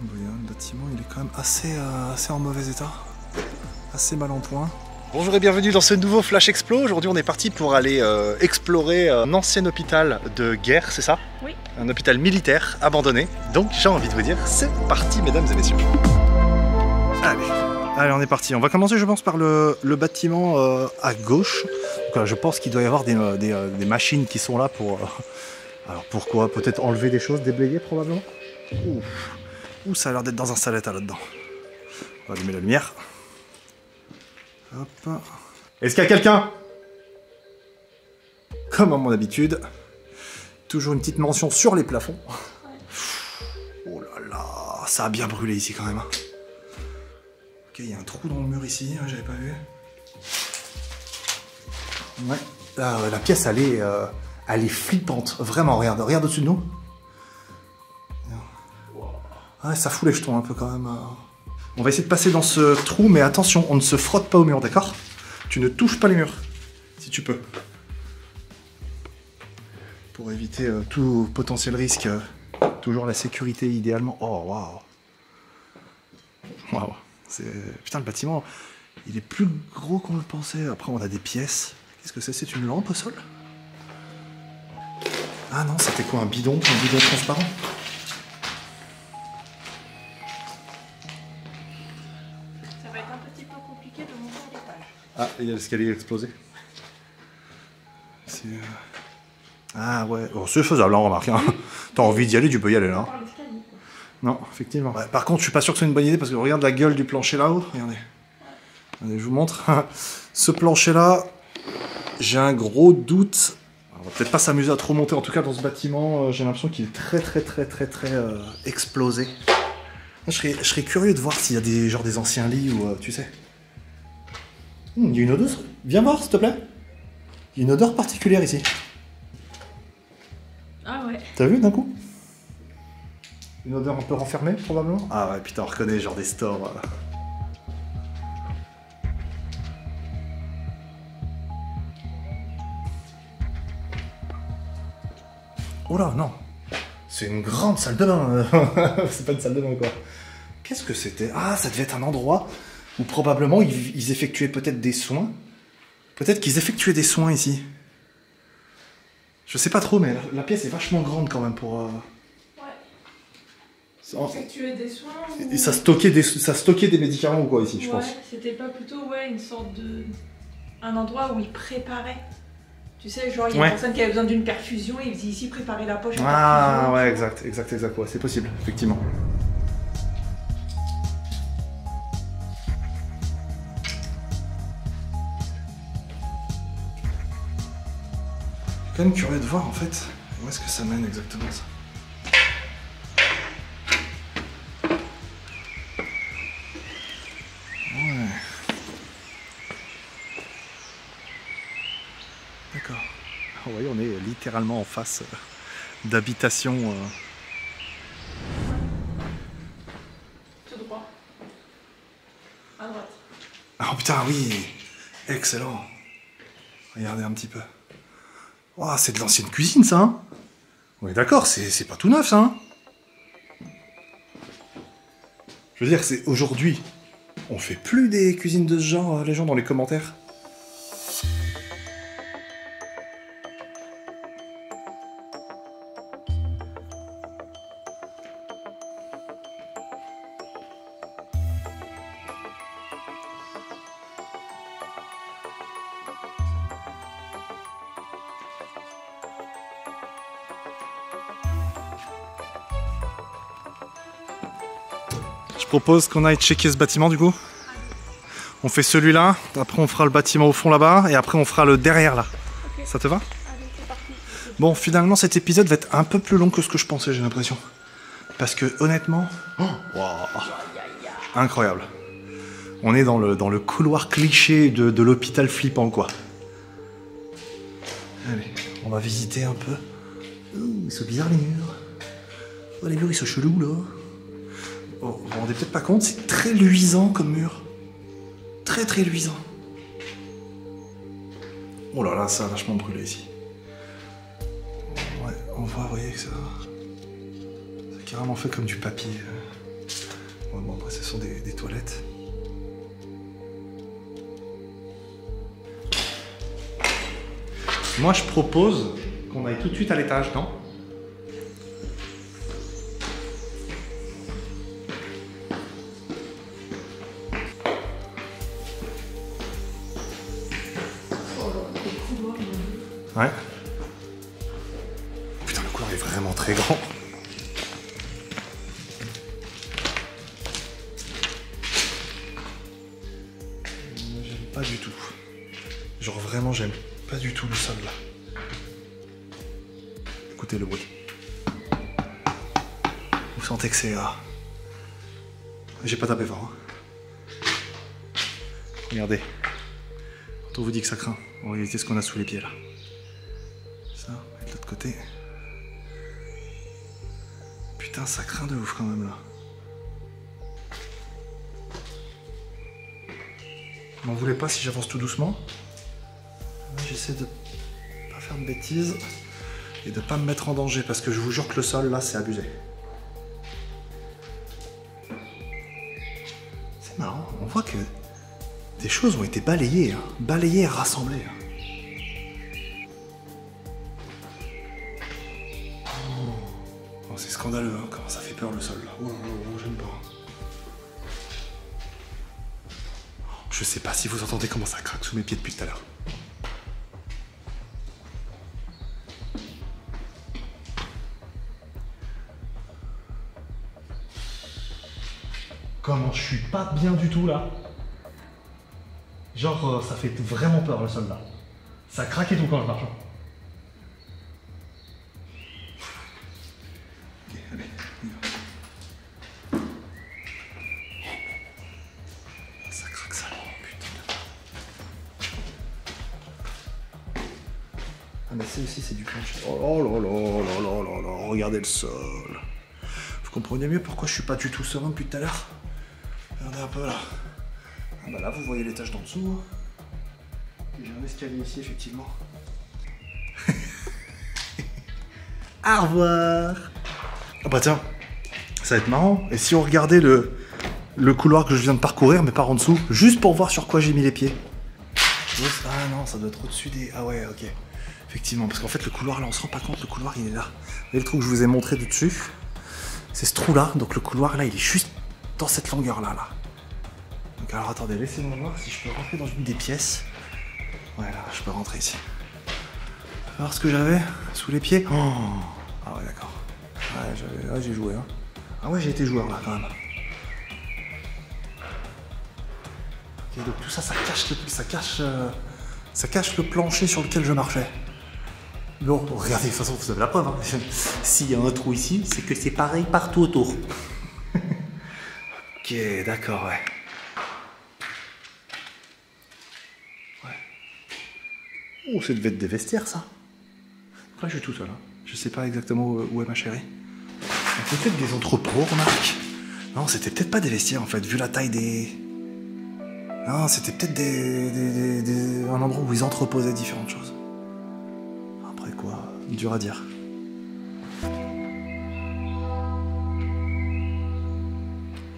Le bâtiment il est quand même assez en mauvais état, assez mal en point. Bonjour et bienvenue dans ce nouveau Flash Explo. Aujourd'hui on est parti pour aller explorer un ancien hôpital de guerre, c'est ça? Oui. Un hôpital militaire abandonné. Donc j'ai envie de vous dire, c'est parti mesdames et messieurs. Allez, on est parti. On va commencer je pense par le bâtiment à gauche. Donc, je pense qu'il doit y avoir des machines qui sont là pour... alors pourquoi? Peut-être enlever des choses, déblayer probablement. Ouh, ça a l'air d'être dans un sale état là-dedans. On va allumer la lumière. Hop. Est-ce qu'il y a quelqu'un? Comme à mon habitude, toujours une petite mention sur les plafonds. Oh là là, ça a bien brûlé ici quand même. Ok, il y a un trou dans le mur ici, j'avais pas vu. Ouais. La pièce, elle est flippante. Vraiment, regarde au-dessus de nous. Ouais, ça fout les jetons un peu quand même. On va essayer de passer dans ce trou, mais attention, on ne se frotte pas au mur, d'accord? Tu ne touches pas les murs, si tu peux. Pour éviter tout potentiel risque, toujours la sécurité idéalement. Oh, waouh! Waouh! Putain, le bâtiment, il est plus gros qu'on le pensait. Après, on a des pièces. Qu'est-ce que c'est? C'est une lampe au sol? Ah non, c'était quoi? Un bidon transparent? Ah, il y a l'escalier explosé. Ah ouais, oh, c'est faisable, hein, remarque. Hein. T'as envie d'y aller, tu peux y aller là. Non, effectivement. Ouais, par contre, je suis pas sûr que ce soit une bonne idée parce que regarde la gueule du plancher là-haut. Regardez. Regardez, je vous montre. Ce plancher-là, j'ai un gros doute. On va peut-être pas s'amuser à trop monter. En tout cas, dans ce bâtiment, j'ai l'impression qu'il est très explosé. Je serais curieux de voir s'il y a des anciens lits ou tu sais. Il y a une odeur. Viens voir, s'il te plaît. Il y a une odeur particulière ici. Ah ouais. T'as vu d'un coup? Une odeur un peu renfermée, probablement. Ah ouais, putain, on reconnaît genre des stores. Oh là, non. C'est une grande salle de bain. C'est pas une salle de bain, quoi. Qu'est-ce que c'était? Ah, ça devait être un endroit où probablement ils effectuaient peut-être des soins. Peut-être qu'ils effectuaient des soins ici. Je sais pas trop, mais la pièce est vachement grande quand même pour... Ouais. Effectuer des soins ou... Et ça stockait des médicaments ou quoi ici, je pense. Ouais, c'était pas plutôt une sorte de... Un endroit où ils préparaient. Tu sais, genre il y a une personne qui avait besoin d'une perfusion, ils faisaient ici préparer la poche. Ah ouais, exact, ouais, c'est possible, effectivement. Je suis quand même curieux de voir en fait où est-ce que ça mène exactement ça. Ouais. D'accord. Oh, oui, on est littéralement en face d'habitation. Tout droit. À droite. Oh putain, oui! Excellent! Regardez un petit peu. Oh, c'est de l'ancienne cuisine, ça, hein? On est d'accord, c'est pas tout neuf, ça, hein? Je veux dire, c'est aujourd'hui. On fait plus des cuisines de ce genre, les gens, dans les commentaires. Je propose qu'on aille checker ce bâtiment du coup. On fait celui-là, après on fera le bâtiment au fond là-bas, et après on fera le derrière là. Okay. Ça te va? Allez, c'est parti. Bon, finalement cet épisode va être un peu plus long que ce que je pensais, j'ai l'impression. Parce que honnêtement, oh, wow, incroyable. On est dans le couloir cliché de l'hôpital flippant quoi. Allez, on va visiter un peu. Ouh, ils sont bizarres les murs. Oh, les murs ils sont chelous là. Oh, vous vous rendez peut-être pas compte, c'est très luisant comme mur. Très luisant. Oh là là, ça a vachement brûlé ici. Ouais, on voit, vous voyez que ça... C'est carrément fait comme du papier. Ouais, bon, après, ce sont des toilettes. Moi, je propose qu'on aille tout de suite à l'étage, non? Ouais. Putain, le couloir est vraiment très grand. J'aime pas du tout. Genre vraiment, j'aime pas du tout le sol là. Écoutez le bruit. Vous sentez que c'est... J'ai pas tapé fort. Hein. Regardez. Quand on vous dit que ça craint, en réalité, ce qu'on a sous les pieds là. Ça, et de l'autre côté. Putain, ça craint de ouf quand même là. M'en voulez pas si j'avance tout doucement. J'essaie de pas faire de bêtises et de pas me mettre en danger parce que je vous jure que le sol là c'est abusé. C'est marrant, on voit que des choses ont été balayées, hein. Balayées et rassemblées. Hein. Oh, c'est scandaleux, hein. Comment ça fait peur le sol là. Oh, j'aime pas. Je sais pas si vous entendez comment ça craque sous mes pieds depuis tout à l'heure. Comment je suis pas bien du tout là. Genre ça fait vraiment peur le sol là. Ça craque et tout quand je marche. Ok, allez, on y va. Ça craque ça, putain. Ah mais c'est aussi c'est du plancher. Oh là là là là là là, regardez le sol. Vous comprenez mieux pourquoi je suis pas du tout serein depuis tout à l'heure. Regardez un peu là. Ah bah là vous voyez l'étage d'en dessous. J'ai un escalier ici effectivement. Au revoir. Ah bah tiens, ça va être marrant. Et si on regardait le couloir que je viens de parcourir mais par en dessous, juste pour voir sur quoi j'ai mis les pieds. Ah non, ça doit être au-dessus des... Ah ouais, ok. Effectivement, parce qu'en fait le couloir là on se rend pas compte, le couloir il est là. Vous voyez le trou que je vous ai montré du dessus? C'est ce trou là, donc le couloir là il est juste dans cette longueur là. Donc alors attendez, laissez-moi voir si je peux rentrer dans une des pièces. Ouais là, je peux rentrer ici. Alors ce que j'avais sous les pieds. Oh. Ah ouais d'accord. Ouais, j'ai joué hein. Ah ouais j'ai été joueur là quand même. Ok, donc tout ça, ça cache le plancher sur lequel je marchais. Bon, regardez, de toute façon vous avez la preuve. Hein. S'il y a un trou ici, c'est que c'est pareil partout autour. Ok, d'accord, ouais. Oh, ça devait être des vestiaires, ça. Donc là, je suis tout seul. Hein. Je sais pas exactement où est ma chérie. Peut-être des entrepôts, remarque. Non, c'était peut-être pas des vestiaires, en fait, vu la taille des... Non, c'était peut-être un endroit où ils entreposaient différentes choses. Après quoi, dur à dire.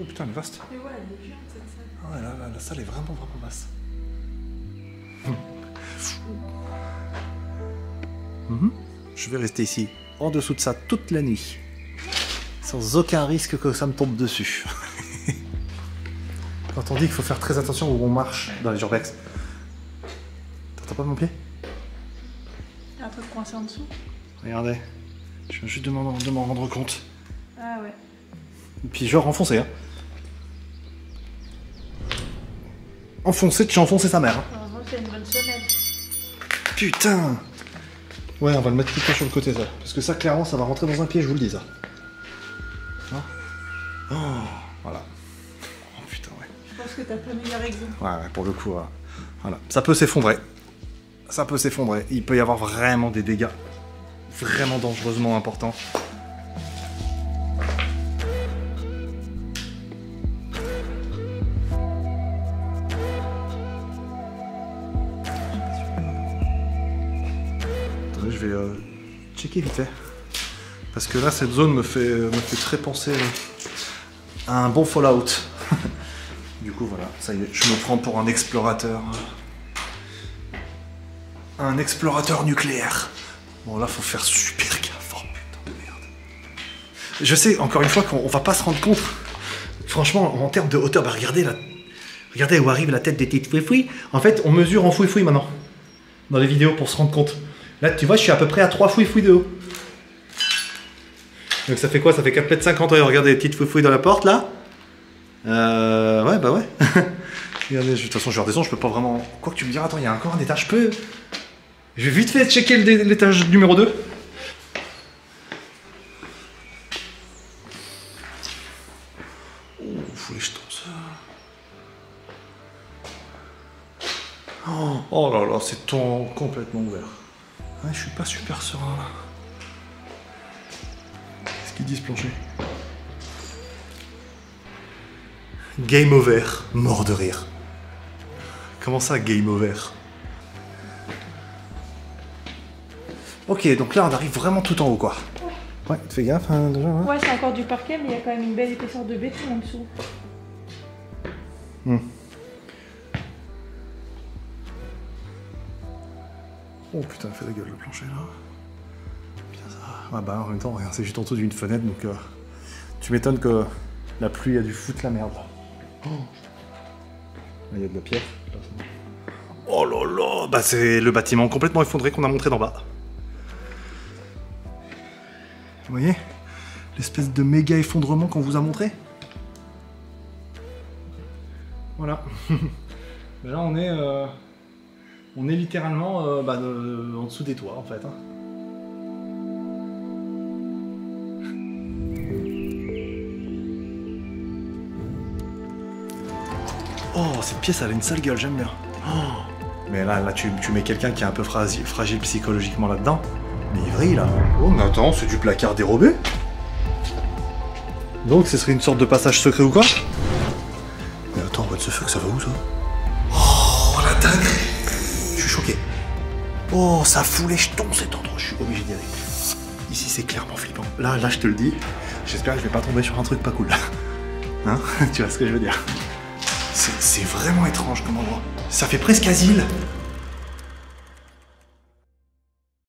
Oh putain, elle est vaste. Mais ouais, elle est géante cette salle. Ah ouais, là, la salle est vraiment vaste. Je vais rester ici, en dessous de ça, toute la nuit. Sans aucun risque que ça me tombe dessus. Quand on dit qu'il faut faire très attention où on marche dans les urbex. T'entends pas mon pied? Il y a un truc coincé en dessous. Regardez, je viens juste de m'en rendre compte. Ah ouais. Et puis genre enfoncé, hein. Enfoncé, tu as enfoncé sa mère. Hein. Heureusement que c'est une bonne semelle. Putain! Ouais, on va le mettre tout le temps sur le côté, ça. Parce que ça, clairement, ça va rentrer dans un pied, je vous le dis, ça. Hein? Oh, voilà. Oh putain, ouais. Je pense que t'as pas meilleur exemple. Ouais, pour le coup, voilà. Ça peut s'effondrer. Ça peut s'effondrer. Il peut y avoir vraiment des dégâts. Vraiment dangereusement importants. Je vais checker vite fait. Parce que là, cette zone me fait très penser un bon Fallout. Du coup, voilà, ça y est, je me prends pour un explorateur. Un explorateur nucléaire. Bon, là, faut faire super gaffe. Oh, putain de merde. Je sais, encore une fois, qu'on va pas se rendre compte. Franchement, en termes de hauteur, bah regardez là. Regardez où arrive la tête des petites fouifouis. En fait, on mesure en fouifouis maintenant. Dans les vidéos, pour se rendre compte. Là, tu vois, je suis à peu près à 3 fouifouis de haut. Donc ça fait quoi? Ça fait 4,50 m. Ouais, regardez les petites fouifouis dans la porte, là. Ouais, bah ouais. Regardez, de toute façon, je redescends, je peux pas vraiment... Quoi que tu me diras, attends, il y a encore un étage, je peux... Je vais vite fait checker l'étage numéro 2. Oh, faut les jetons, ça. Oh là là, c'est complètement ouvert. Ouais, je suis pas super serein, là. Qu'est-ce qu'il dit, ce plancher? Game over. Mort de rire. Comment ça, game over? Ok, donc là, on arrive vraiment tout en haut, quoi. Ouais, tu fais gaffe, hein, déjà, hein. Ouais, c'est encore du parquet, mais il y a quand même une belle épaisseur de béton en dessous. Oh putain, fait la gueule, le plancher, là. Putain, ça... Ah bah, en même temps, regarde, c'est juste en dessous d'une fenêtre, donc... tu m'étonnes que la pluie a dû foutre la merde. Oh. Là, il y a de la pierre. Oh là là, bah c'est le bâtiment complètement effondré qu'on a montré d'en bas. Vous voyez l'espèce de méga effondrement qu'on vous a montré. Voilà. Là on est littéralement en dessous des toits en fait. Hein. Oh, cette pièce elle a une sale gueule, j'aime bien. Oh. Mais là tu mets quelqu'un qui est un peu fragile psychologiquement là-dedans. Mais il vrille là. Oh mais attends, c'est du placard dérobé. Donc ce serait une sorte de passage secret ou quoi? Mais attends, what the fuck, ça va où ça? Oh la dinguerie. Je suis choqué. Oh, ça fout les jetons cet endroit, je suis obligé d'y aller. Ici c'est clairement flippant. Là je te le dis, j'espère que je vais pas tomber sur un truc pas cool là. Hein? Tu vois ce que je veux dire? C'est vraiment étrange comme endroit. Ça fait presque asile.